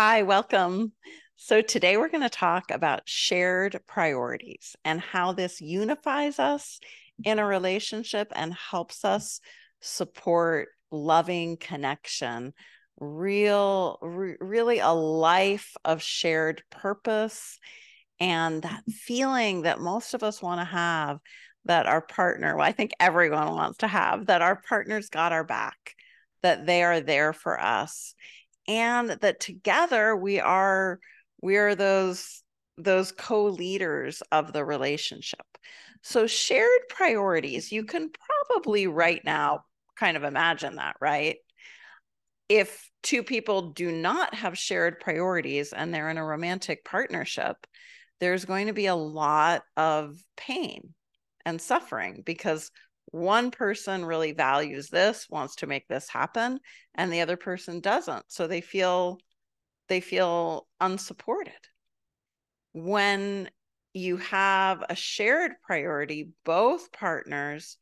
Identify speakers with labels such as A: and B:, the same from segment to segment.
A: Hi, welcome. So today we're going to talk about shared priorities and how this unifies us in a relationship and helps us support loving connection, really a life of shared purpose and that feeling that most of us want to have that our partner, well, I think everyone wants to have, that our partner's got our back, that they are there for us and that together we are those co-leaders of the relationship. So shared priorities, you can probably right now kind of imagine that, right? If two people do not have shared priorities and they're in a romantic partnership, there's going to be a lot of pain and suffering because one person really values this, wants to make this happen, and the other person doesn't. So they feel unsupported. When you have a shared priority, both partners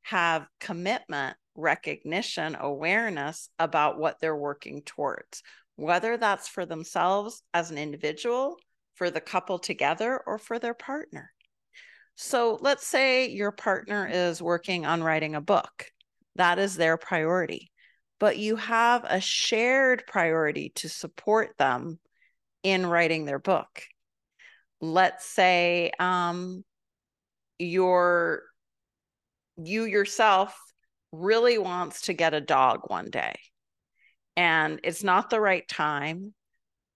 A: have commitment, recognition, awareness about what they're working towards, whether that's for themselves as an individual, for the couple together, or for their partner. So let's say your partner is working on writing a book. That is their priority. But you have a shared priority to support them in writing their book. Let's say you yourself really wants to get a dog one day and it's not the right time,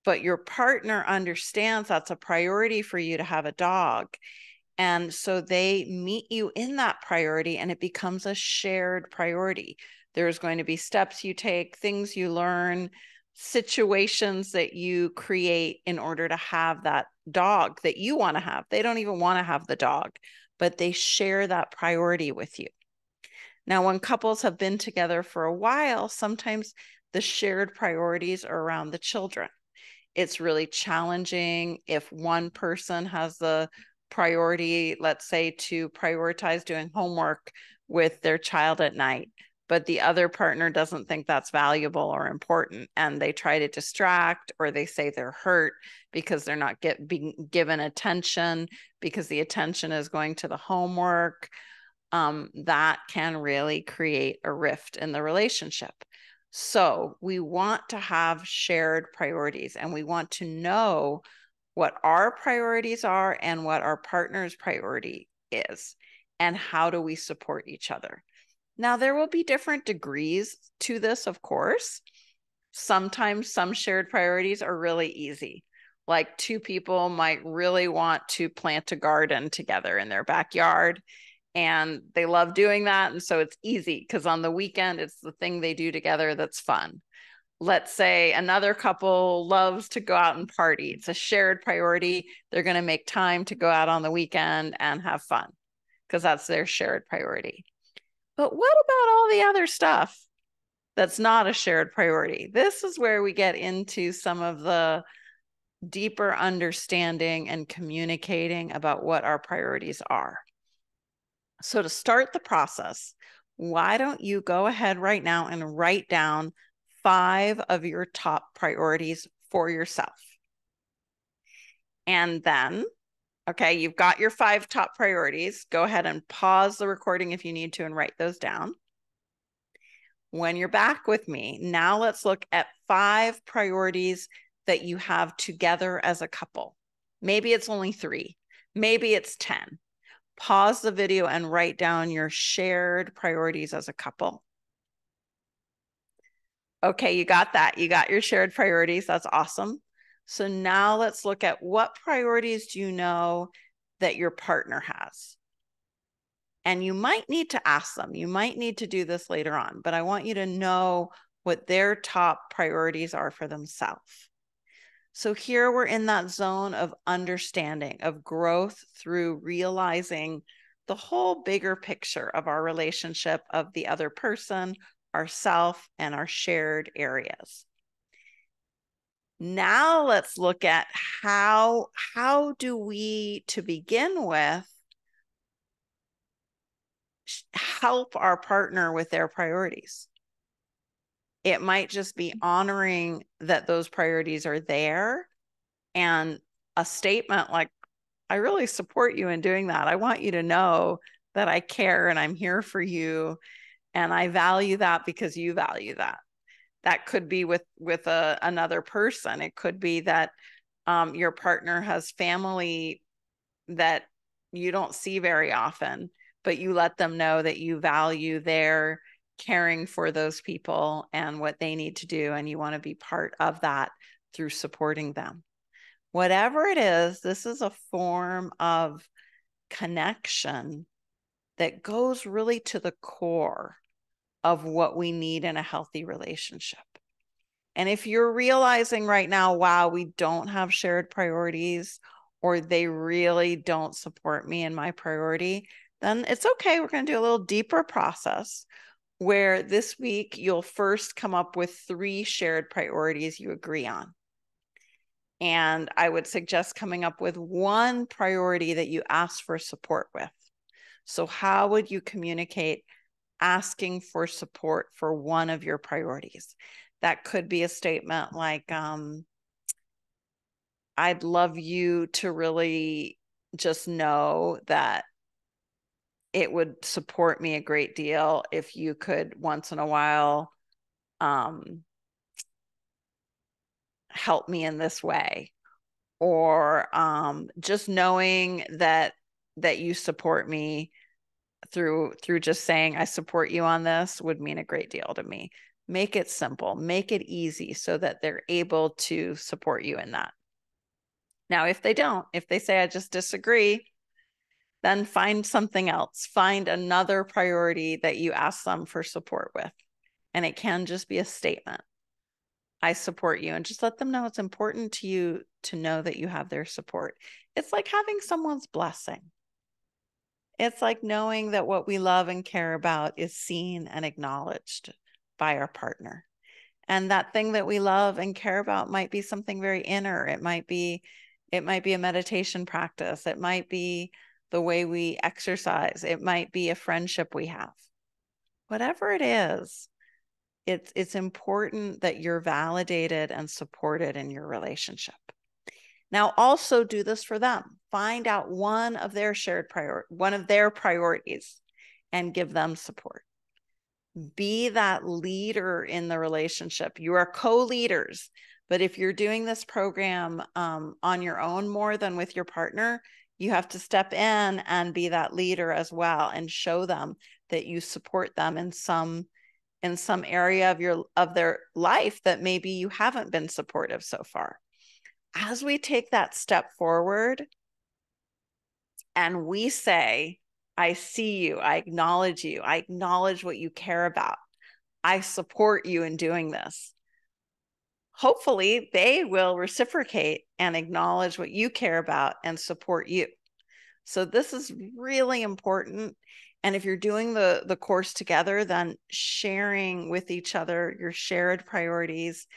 A: but your partner understands that's a priority for you to have a dog. And so they meet you in that priority and it becomes a shared priority. There's going to be steps you take, things you learn, situations that you create in order to have that dog that you want to have. They don't even want to have the dog, but they share that priority with you. Now, when couples have been together for a while, sometimes the shared priorities are around the children. It's really challenging if one person has the priority, let's say, to prioritize doing homework with their child at night, but the other partner doesn't think that's valuable or important, and they try to distract or they say they're hurt because they're not being given attention because the attention is going to the homework. That can really create a rift in the relationship. So we want to have shared priorities and we want to know what our priorities are and what our partner's priority is and how do we support each other. Now, there will be different degrees to this, of course. Sometimes some shared priorities are really easy. Like two people might really want to plant a garden together in their backyard and they love doing that. And so it's easy because on the weekend, it's the thing they do together that's fun. Let's say another couple loves to go out and party. It's a shared priority. They're going to make time to go out on the weekend and have fun because that's their shared priority. But what about all the other stuff that's not a shared priority? This is where we get into some of the deeper understanding and communicating about what our priorities are. So to start the process, why don't you go ahead right now and write down 5 of your top priorities for yourself. And then, okay, you've got your 5 top priorities. Go ahead and pause the recording if you need to and write those down. When you're back with me, now let's look at 5 priorities that you have together as a couple. Maybe it's only 3, maybe it's 10. Pause the video and write down your shared priorities as a couple. Okay, you got that. You got your shared priorities. That's awesome. So now let's look at what priorities do you know that your partner has? And you might need to ask them. You might need to do this later on, but I want you to know what their top priorities are for themselves. So here we're in that zone of understanding, of growth through realizing the whole bigger picture of our relationship, of the other person, ourself, and our shared areas. Now let's look at how do we, to begin with, help our partner with their priorities. It might just be honoring that those priorities are there, and a statement like, I really support you in doing that. I want you to know that I care and I'm here for you, and I value that because you value that. That could be with another person. It could be that your partner has family that you don't see very often, but you let them know that you value their caring for those people and what they need to do, and you want to be part of that through supporting them. Whatever it is, this is a form of connection that goes really to the core of what we need in a healthy relationship. And if you're realizing right now, wow, we don't have shared priorities, or they really don't support me in my priority, then it's okay. We're going to do a little deeper process where this week you'll first come up with 3 shared priorities you agree on. And I would suggest coming up with 1 priority that you ask for support with. So how would you communicate asking for support for one of your priorities? That could be a statement like, I'd love you to really just know that it would support me a great deal if you could once in a while help me in this way. Or just knowing that you support me through just saying I support you on this would mean a great deal to me. Make it simple, make it easy so that they're able to support you in that. Now, if they don't, if they say I just disagree, then find something else. Find another priority that you ask them for support with. And it can just be a statement. I support you, and just let them know it's important to you to know that you have their support. It's like having someone's blessing. It's like knowing that what we love and care about is seen and acknowledged by our partner. And that thing that we love and care about might be something very inner. It might be a meditation practice. It might be the way we exercise. It might be a friendship we have. Whatever it is, it's important that you're validated and supported in your relationship. Now, also do this for them. Find out one of their priorities and give them support. Be that leader in the relationship. You are co-leaders, but if you're doing this program on your own more than with your partner, you have to step in and be that leader as well and show them that you support them in some area of their life that maybe you haven't been supportive so far. As we take that step forward and we say, I see you, I acknowledge what you care about, I support you in doing this, hopefully they will reciprocate and acknowledge what you care about and support you. So this is really important. And if you're doing the course together, then sharing with each other your shared priorities,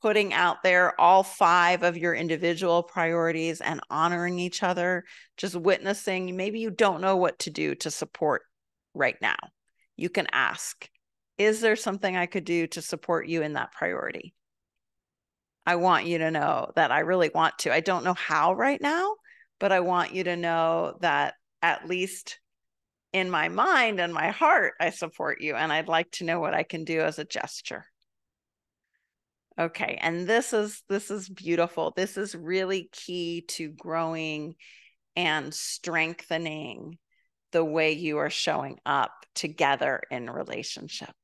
A: putting out there all 5 of your individual priorities and honoring each other, just witnessing. Maybe you don't know what to do to support right now. You can ask, is there something I could do to support you in that priority? I want you to know that I really want to. I don't know how right now, but I want you to know that at least in my mind and my heart, I support you. And I'd like to know what I can do as a gesture. Okay, and this is beautiful. This is really key to growing and strengthening the way you are showing up together in relationship.